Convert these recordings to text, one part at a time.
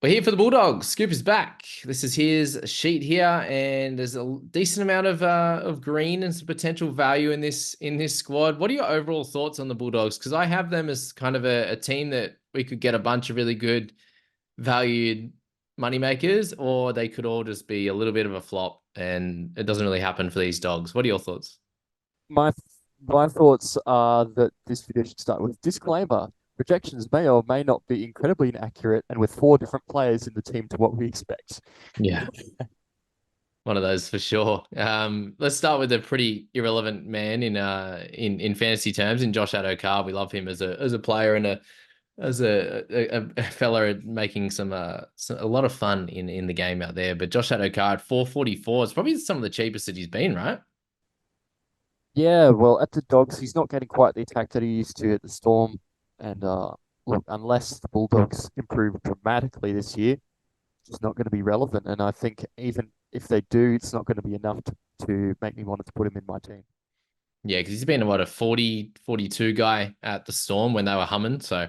We're here for the Bulldogs. Scoop is back. This is his sheet here, and there's a decent amount of green and some potential value in this squad. What are your overall thoughts on the Bulldogs? Because I have them as kind of a team that we could get a bunch of really good valued moneymakers, or they could all just be a little bit of a flop, and it doesn't really happen for these dogs. What are your thoughts? My my thoughts are that this video should start with disclaimer. Projections may or may not be incredibly inaccurate, and with four different players in the team to what we expect. Yeah. One of those for sure. Let's start with a pretty irrelevant man in fantasy terms, in Josh Adokar. We love him as a player and a fella making a lot of fun in the game out there. But Josh Adokar at 444 is probably some of the cheapest that he's been, right? Yeah, well, at the Dogs, he's not getting quite the attack that he used to at the Storm. And look, unless the Bulldogs improve dramatically this year, it's not going to be relevant. And I think even if they do, it's not going to be enough to make me want to put him in my team. Yeah, because he's been a 42 guy at the Storm when they were humming. So,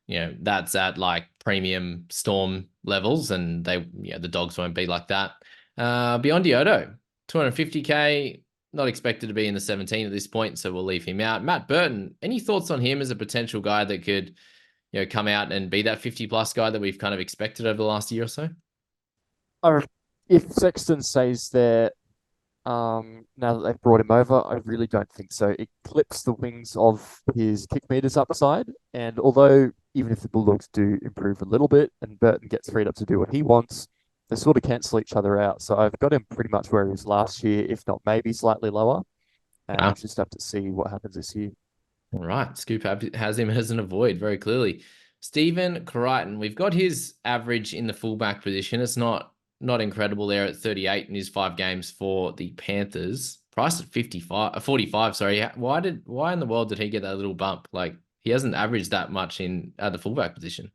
that's at like premium Storm levels, and the Dogs won't be like that. Beyond Diodo, 250K, not expected to be in the 17 at this point, so we'll leave him out. Matt Burton, any thoughts on him as a potential guy that could, come out and be that 50 plus guy that we've kind of expected over the last year or so? I, if Sexton stays there, now that they've brought him over, I really don't think so. It clips the wings of his kick meters upside. And although even if the Bulldogs do improve a little bit and Burton gets freed up to do what he wants, they sort of cancel each other out. So I've got him pretty much where he was last year, if not maybe slightly lower. And Wow. we'll just have to see what happens this year. All right. Scoop has him as an avoid very clearly. Stephen Crichton, we've got his average in the fullback position. It's not incredible there at 38 in his 5 games for the Panthers. Priced at 55, 45, sorry. Why in the world did he get that little bump? Like, he hasn't averaged that much in at the fullback position.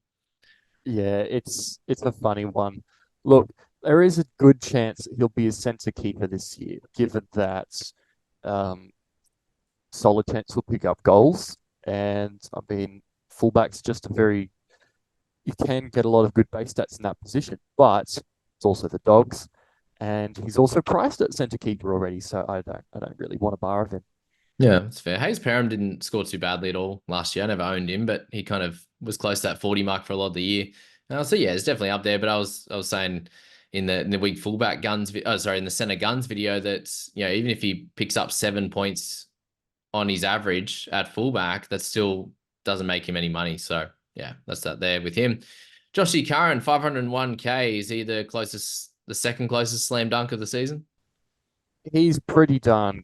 Yeah, it's a funny one. Look, there is a good chance he'll be a centre keeper this year, given that um, solid chance will pick up goals. And I mean, fullback's just a very, you can get a lot of good base stats in that position, but it's also the Dogs. And he's also priced at centre keeper already, so I don't really want a bar of him. Yeah, that's fair. Hayes Perham didn't score too badly at all last year. I never owned him, but he kind of was close to that 40 mark for a lot of the year. So yeah, it's definitely up there. But I was saying in the weak fullback guns, in the center guns video that even if he picks up 7 points on his average at fullback, that still doesn't make him any money. So yeah, that's that there with him. Joshy Curran, 501K. Is he the second closest slam dunk of the season? He's pretty darn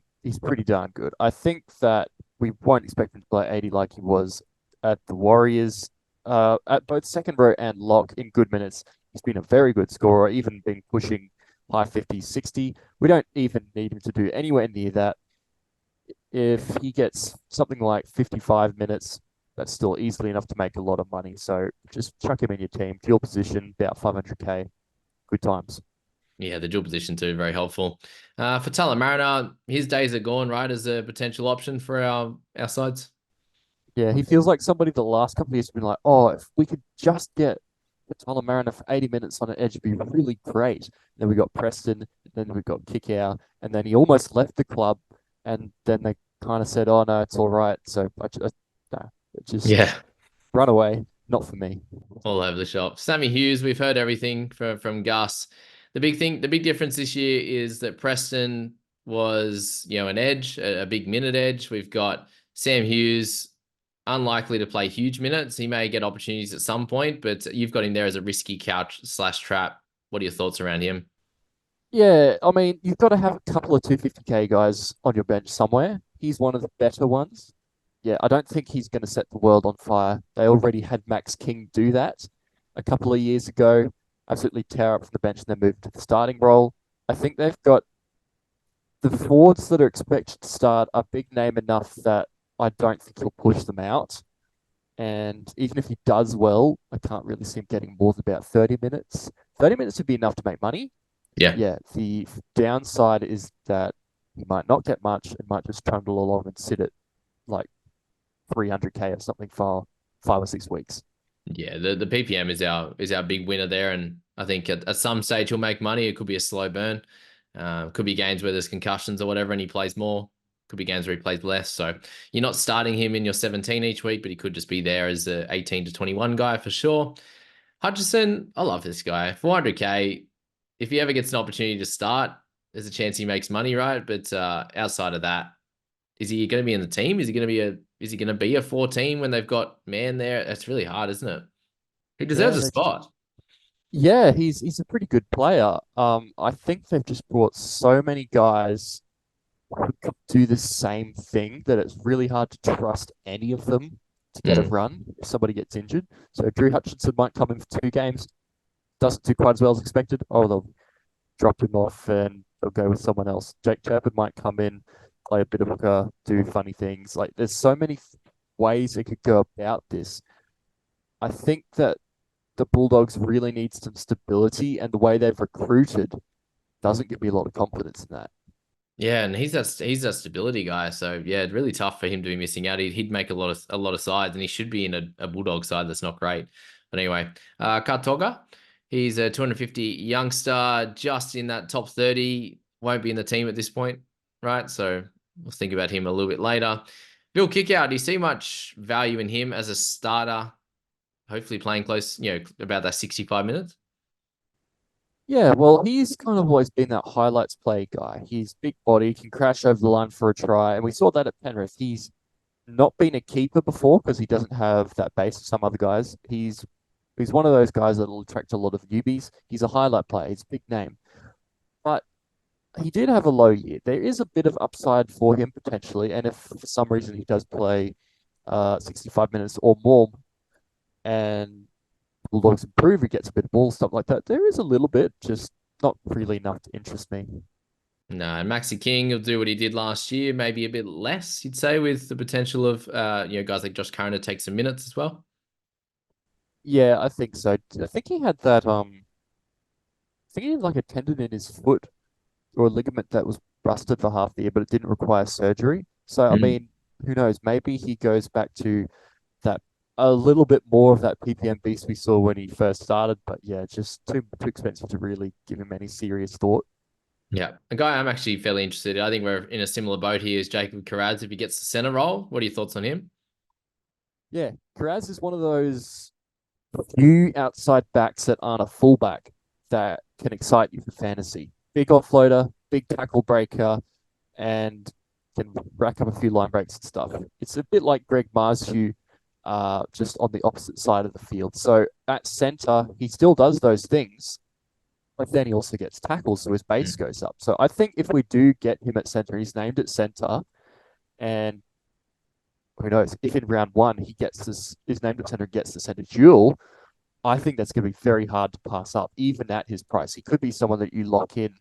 good. I think that we won't expect him to play 80 like he was at the Warriors, at both second row and lock in good minutes. He's been a very good scorer, even been pushing high 50s, 60. We don't even need him to do anywhere near that. If he gets something like 55 minutes, that's still easily enough to make a lot of money. So just chuck him in your team, dual position, about 500K. Good times. Yeah, the dual position too, very helpful. For Talon Mariner, his days are gone, right, as a potential option for our sides. Yeah, he feels like somebody the last couple of years has been like, oh, if we could just get Tyler Mariner for 80 minutes on an edge, it'd be really great. Then we got Preston, then we got Kickout, and then he almost left the club, and then they kind of said, oh, no, it's all right. So no, just Yeah, run away. Not for me. all over the shop. Sammy Hughes, we've heard everything from Gus. The big difference this year is that Preston was, an edge, a big minute edge. We've got Sam Hughes, unlikely to play huge minutes. He may get opportunities at some point, but you've got him there as a risky couch/trap. What are your thoughts around him? Yeah, I mean, you've got to have a couple of 250K guys on your bench somewhere. He's one of the better ones. Yeah, I don't think he's going to set the world on fire. They already had Max King do that a couple of years ago, absolutely tear up from the bench and then move to the starting role. I think they've got the forwards that are expected to start are big name enough that I don't think he'll push them out. And even if he does well, I can't really see him getting more than about 30 minutes. 30 minutes would be enough to make money. Yeah. Yeah, the downside is that he might not get much and might just trundle along and sit at like 300K or something for 5 or 6 weeks. Yeah, the PPM is our big winner there, and I think at some stage he'll make money. It could be a slow burn, could be games where there's concussions or whatever, and he plays more. Could be games where he plays less. So you're not starting him in your 17 each week, but he could just be there as a 18 to 21 guy for sure. Hutchison, I love this guy. 400k. If he ever gets an opportunity to start, there's a chance he makes money, right? But outside of that, is he going to be in the team? Is he going to be a 14 when they've got man there? That's really hard, isn't it? He deserves Yeah, a they just spot. yeah, he's a pretty good player. I think they've just brought so many guys who could do the same thing that it's really hard to trust any of them to get a Mm. run if somebody gets injured. So Drew Hutchinson might come in for 2 games, doesn't do quite as well as expected. Oh, they'll drop him off and they'll go with someone else. Jake Chapman might come in, play a bit of a do funny things. Like there's so many ways they could go about this. I think that the Bulldogs really need some stability, and the way they've recruited doesn't give me a lot of confidence in that. Yeah, and he's that stability guy. So yeah, it's really tough for him to be missing out. He'd make a lot of sides, and he should be in a Bulldog side that's not great. But anyway, Kartoga, he's a 250 youngster, just in that top 30. Won't be in the team at this point, right? So we'll think about him a little bit later. Bill Kickout, do you see much value in him as a starter? Hopefully playing close, about that 65 minutes. Yeah, well, he's kind of always been that highlights play guy. He's big body, can crash over the line for a try, and we saw that at Penrith. He's not been a keeper before because he doesn't have that base of some other guys. He's one of those guys that'll attract a lot of newbies. He's a highlight player. He's a big name, but he did have a low year. There is a bit of upside for him potentially, and if for some reason he does play 65 minutes or more, and Bulldogs improve, he gets a bit of ball, stuff like that. There is a little bit, just not really enough to interest me. No, and Maxi King will do what he did last year, maybe a bit less, you'd say, with the potential of guys like Josh Curran to take some minutes as well. Yeah, I think so. I think he had that I think he had like a tendon in his foot or a ligament that was rusted for half the year, but it didn't require surgery. So I Mm. mean, who knows? Maybe he goes back to that a little bit more of that PPM beast we saw when he first started. But yeah, just too expensive to really give him any serious thought. Yeah, a guy I'm actually fairly interested in. I think we're in a similar boat here as Jacob Carradz if he gets the center role. What are your thoughts on him? Yeah, Curran is one of those few outside backs that aren't a fullback that can excite you for fantasy. Big offloader, big tackle breaker, and can rack up a few line breaks and stuff. It's a bit like Greg Marzhew, just on the opposite side of the field. So at center, he still does those things, but then he also gets tackles, so his base Mm. goes up. So I think if we do get him at center, he's named at center, and who knows if in round one he gets this, is named at center, and gets the center duel. I think that's going to be very hard to pass up, even at his price. He could be someone that you lock in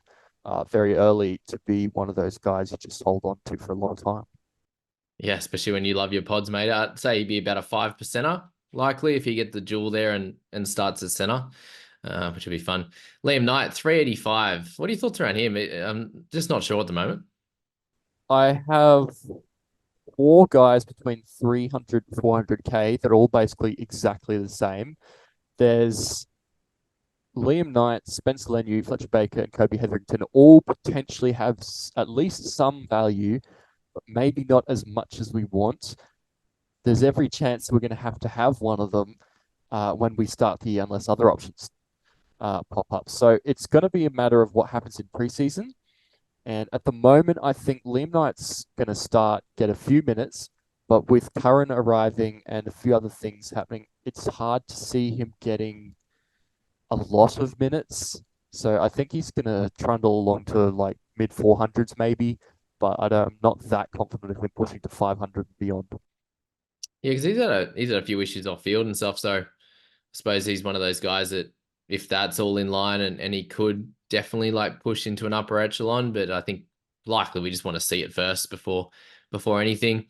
very early to be one of those guys you just hold on to for a long time. Yeah, especially when you love your pods, mate. I'd say he'd be about a 5%er likely if he get the duel there and starts at center, which would be fun. Liam Knight, 385. What are your thoughts around him? I'm just not sure at the moment. I have 4 guys between 300 and 400k that are all basically exactly the same. There's Liam Knight, Spencer Leniu, Fletcher Baker, and Kobe Hetherington all potentially have at least some value, but maybe not as much as we want. There's every chance we're going to have one of them when we start the year, unless other options pop up. So it's going to be a matter of what happens in preseason. And at the moment, I think Liam Knight's going to start, get a few minutes, but with Curran arriving and a few other things happening, it's hard to see him getting a lot of minutes. So I think he's going to trundle along to like mid 400s maybe, but I'm not that confident of him pushing to 500 and beyond. Yeah, because he's had a few issues off field and stuff. So I suppose he's one of those guys that if that's all in line and he could definitely like push into an upper echelon, but I think likely we just want to see it first before anything.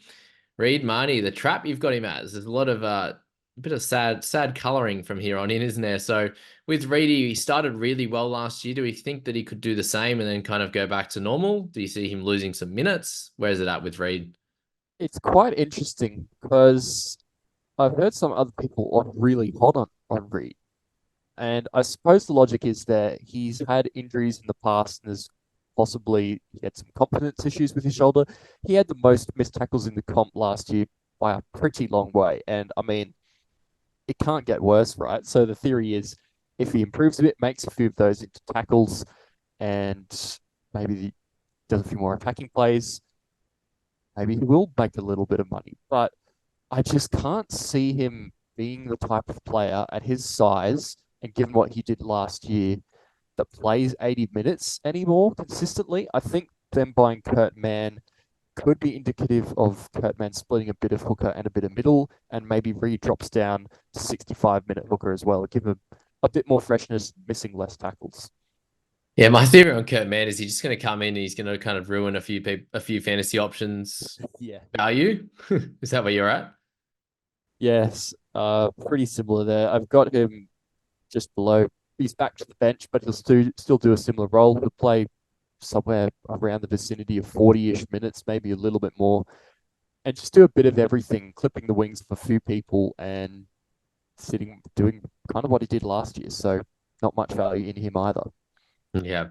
Reed Mahoney, the trap you've got him as. There's a lot of a bit of sad coloring from here on in, isn't there? So with Reedy, he started really well last year. Do we think that he could do the same and then kind of go back to normal? Do you see him losing some minutes? Where's it at with Reed? It's quite interesting because I've heard some other people are really hot on Reed. And I suppose the logic is that he's had injuries in the past and has possibly he had some confidence issues with his shoulder. He had the most missed tackles in the comp last year by a pretty long way. And I mean, it can't get worse, right? So the theory is if he improves a bit, makes a few of those into tackles, and maybe does a few more attacking plays, maybe he will make a little bit of money. But I just can't see him being the type of player at his size and given what he did last year that plays 80 minutes anymore consistently. I think them buying Kurt Mann could be indicative of Kurt Mann splitting a bit of hooker and a bit of middle, and maybe Reed drops down to 65-minute hooker as well, give him a bit more freshness, missing less tackles. Yeah, my theory on Kurt Mann is he's just going to come in and he's going to kind of ruin a few fantasy options Yeah. value. Is that where you're at? Yes, pretty similar there. I've got him just below. He's back to the bench, but he'll still do a similar role. He'll play somewhere around the vicinity of 40-ish minutes, maybe a little bit more, and just do a bit of everything, clipping the wings of a few people and doing kind of what he did last year. So not much value in him either. Yeah.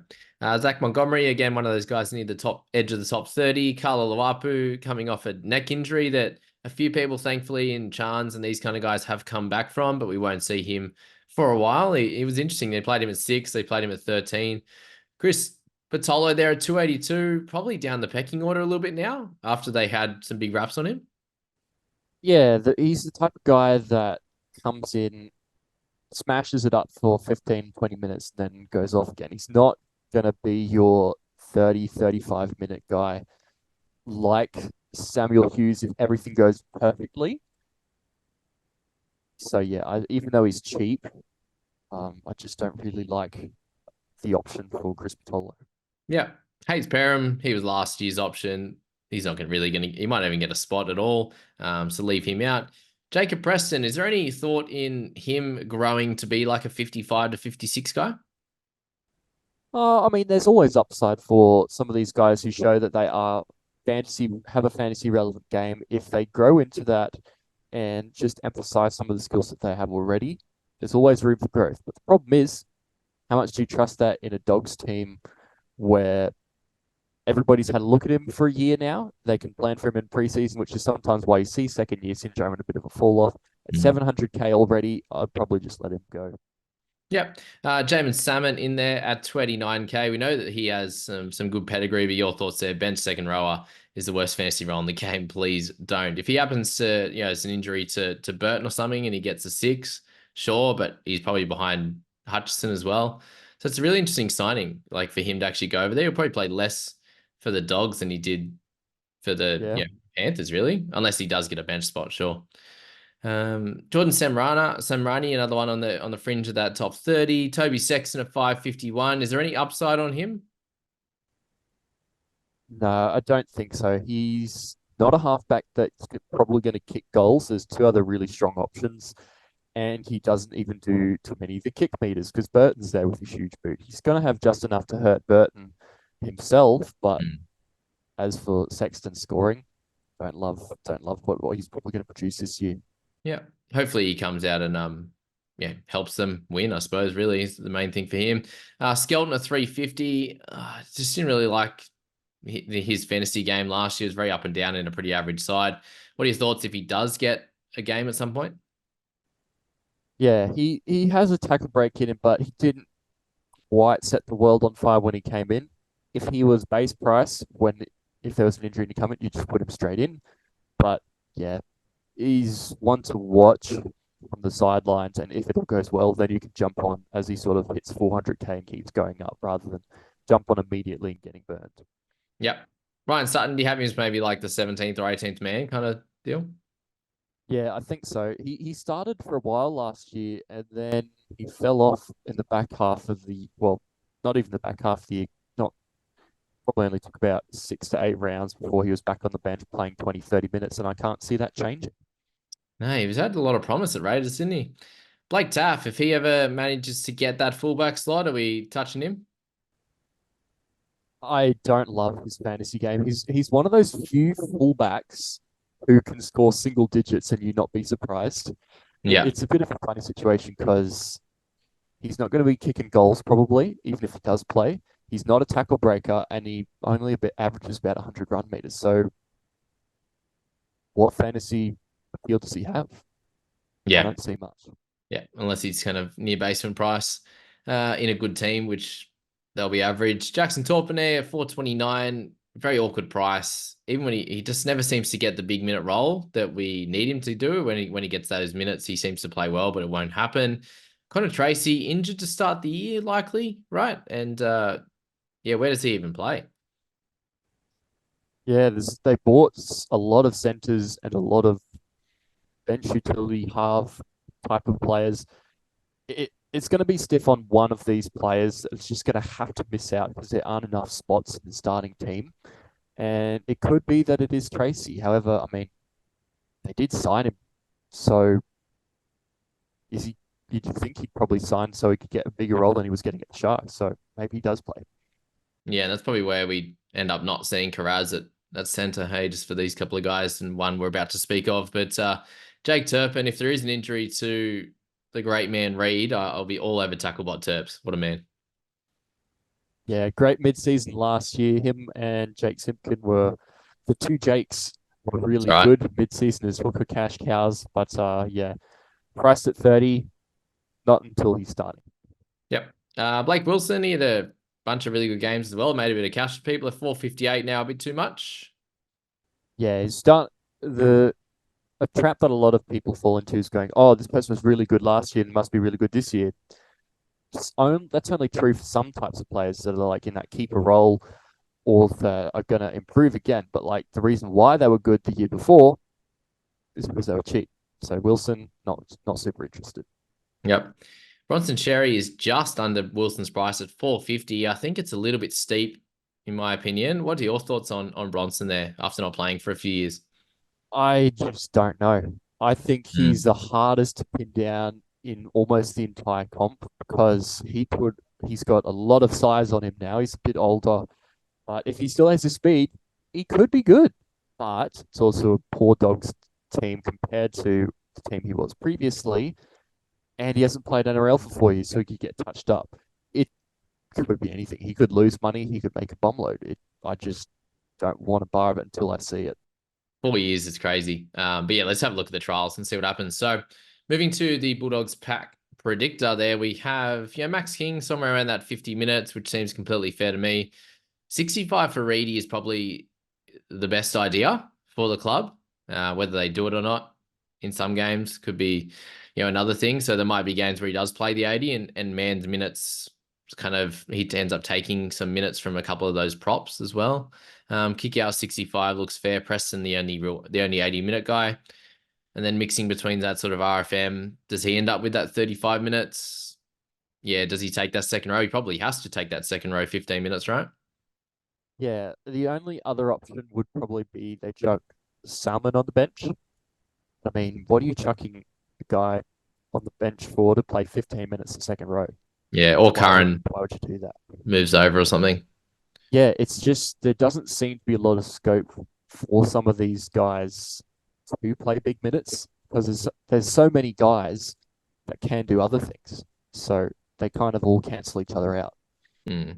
Zach Montgomery, again, one of those guys near the top edge of the top 30. Carlo Luapu coming off a neck injury that a few people, thankfully, in Chans and these kind of guys have come back from, but we won't see him for a while. He was interesting. They played him at 6, they played him at 13. Chris Patolo there at 282, probably down the pecking order a little bit now after they had some big raps on him. Yeah, he's the type of guy that comes in, smashes it up for 15, 20 minutes, and then goes off again. He's not going to be your 30, 35-minute guy like Samuel Hughes if everything goes perfectly. So yeah, even though he's cheap, I just don't really like the option for Chris Patolo. Yeah. Hayes Perham, he was last year's option. He's not he might not even get a spot at all. So leave him out. Jacob Preston, is there any thought in him growing to be like a 55 to 56 guy? I mean, there's always upside for some of these guys who show that they have a fantasy relevant game. If they grow into that and just emphasize some of the skills that they have already, there's always room for growth. But the problem is, how much do you trust that in a Dogs team where everybody's had a look at him for a year now? They can plan for him in preseason, which is sometimes why you see second year syndrome and a bit of a fall off. At 700K already, I'd probably just let him go. Yep. Jamin Salmon in there at 29K. We know that he has some good pedigree, but your thoughts there, bench second rower is the worst fantasy role in the game. Please don't. If he happens to, it's an injury to Burton or something and he gets a 6, sure, but he's probably behind Hutchison as well. So it's a really interesting signing, like for him to actually go over there. He'll probably play less for the Dogs than he did for the Yeah. Panthers, really, unless he does get a bench spot, sure. Jordan Samrani, another one on the fringe of that top 30. Toby Sexton at 551. Is there any upside on him? No, I don't think so. He's not a halfback that's probably going to kick goals. There's two other really strong options, and he doesn't even do too many of the kick meters because Burton's there with his huge boot. He's going to have just enough to hurt Burton himself, but as for Sexton scoring, don't love what he's probably going to produce this year. Yeah. Hopefully he comes out and helps them win, I suppose, really is the main thing for him. Skelton at 350. Just didn't really like his fantasy game last year. It was very up and down in a pretty average side. What are your thoughts if he does get a game at some point? Yeah, he has a tackle break in him, but he didn't quite set the world on fire when he came in. If he was base price if there was an injury to come in, you just put him straight in. But yeah, he's one to watch from the sidelines, and if it all goes well, then you can jump on as he sort of hits 400K and keeps going up rather than jump on immediately and getting burned. Yep. Ryan Sutton, do you have him as maybe like the 17th or 18th man kind of deal? Yeah, I think so. He started for a while last year and then he fell off in the back half of not even the back half of the year, not probably only took about 6 to 8 rounds before he was back on the bench playing 20, 30 minutes, and I can't see that changing. No, he's had a lot of promise at Raiders, didn't he? Blake Taff, if he ever manages to get that fullback slot, are we touching him? I don't love his fantasy game. He's one of those few fullbacks who can score single digits and you not be surprised. Yeah. It's a bit of a funny situation because he's not going to be kicking goals probably, even if he does play. He's not a tackle breaker, and he only a bit averages about 100 run meters. So, what fantasy appeal does he have? I Yeah. don't see much. Yeah. Unless he's kind of near basement price in a good team, which they'll be average. Jackson Torpene at 429, very awkward price. Even when he just never seems to get the big minute role that we need him to do. When he gets those minutes, he seems to play well, but it won't happen. Connor Tracy injured to start the year, likely, right? And yeah, where does he even play? Yeah, they bought a lot of centers and a lot of bench utility half type of players. It's going to be stiff on one of these players. It's just going to have to miss out because there aren't enough spots in the starting team. And it could be that it is Tracy. However, I mean, they did sign him. So is he? You'd think he'd probably sign so he could get a bigger role than he was getting at the Sharks. So maybe he does play. Yeah, that's probably where we end up not seeing Carraz at center, hey, just for these couple of guys and one we're about to speak of. But Jake Turpin, if there is an injury to the great man Reed, I'll be all over Tacklebot Terps. What a man. Yeah, great mid-season last year. Him and Jake Simpkin were the two Jakes were It's really all right. good mid-season as hooker cash cows. But yeah, priced at 30, not until he started. Yep. Blake Wilson, he had a bunch of really good games as well. Made a bit of cash for people at 458 now, a bit too much. Yeah, he's done the a trap that a lot of people fall into is going, oh, this person was really good last year and must be really good this year. That's only true for some types of players that are like in that keeper role or that are going to improve again. But like the reason why they were good the year before is because they were cheap. So Wilson, not super interested. Yep. Bronson Cherry is just under Wilson's price at 450. I think it's a little bit steep, in my opinion. What are your thoughts on Bronson there after not playing for a few years? I just don't know. I think he's Mm. the hardest to pin down in almost the entire comp because he's got a lot of size on him now. He's a bit older, but if he still has the speed, he could be good. But it's also a poor Dogs team compared to the team he was previously, and he hasn't played NRL for 4 years, so he could get touched up. It could be anything. He could lose money. He could make a bomb load. I just don't want to borrow it until I see it. 4 years is crazy. But yeah, let's have a look at the trials and see what happens. So moving to the Bulldogs pack predictor there, we have Max King somewhere around that 50 minutes, which seems completely fair to me. 65 for Reedy is probably the best idea for the club. Whether they do it or not in some games could be, another thing. So there might be games where he does play the 80 and Man's minutes kind of, he ends up taking some minutes from a couple of those props as well. Kick out 65 looks fair. Preston, the only 80-minute guy. And then mixing between that sort of RFM, does he end up with that 35 minutes? Yeah, does he take that second row? He probably has to take that second row 15 minutes, right? Yeah, the only other option would probably be they chuck Salmon on the bench. I mean, what are you chucking the guy on the bench for to play 15 minutes in second row? Yeah, or Why would Curran why would you do that? moves over or something. Yeah, it's just there doesn't seem to be a lot of scope for some of these guys to play big minutes because there's so many guys that can do other things. So they kind of all cancel each other out. Hmm.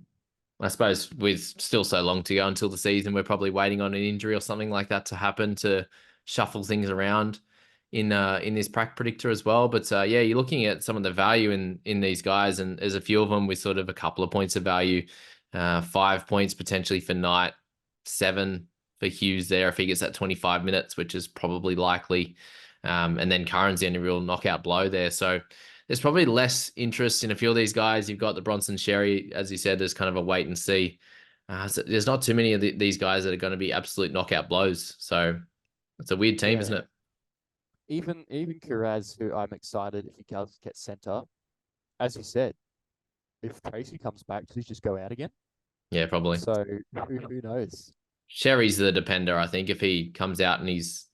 I suppose with still so long to go until the season, we're probably waiting on an injury or something like that to happen to shuffle things around in this prac predictor as well. But yeah, you're looking at some of the value in these guys, and there's a few of them with sort of a couple of points of value, 5 points potentially for Knight, 7 for Hughes there if he gets that 25 minutes, which is probably likely. And then Curran's the only real knockout blow there. So there's probably less interest in a few of these guys. You've got the Bronson Sherry, as you said, there's kind of a wait and see. So there's not too many of these guys that are going to be absolute knockout blows. So it's a weird team, isn't Yeah, it? even Kuraz, who I'm excited if he does get center, as you said, if Tracy comes back, does he just go out again? Yeah, probably. So who knows? Sherry's the depender. I think if he comes out and he's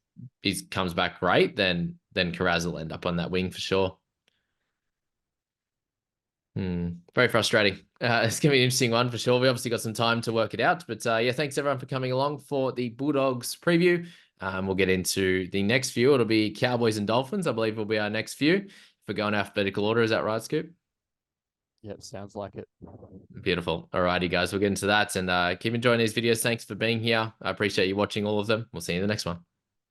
comes back great, then Carraz will end up on that wing for sure. Very frustrating. It's going to be an interesting one for sure. We obviously got some time to work it out. But yeah, thanks everyone for coming along for the Bulldogs preview. We'll get into the next few. It'll be Cowboys and Dolphins, I believe will be our next few. If we're going alphabetical order, is that right, Scoop? Yep, sounds like it. Beautiful. Alrighty, guys, we'll get into that and keep enjoying these videos. Thanks for being here. I appreciate you watching all of them. We'll see you in the next one.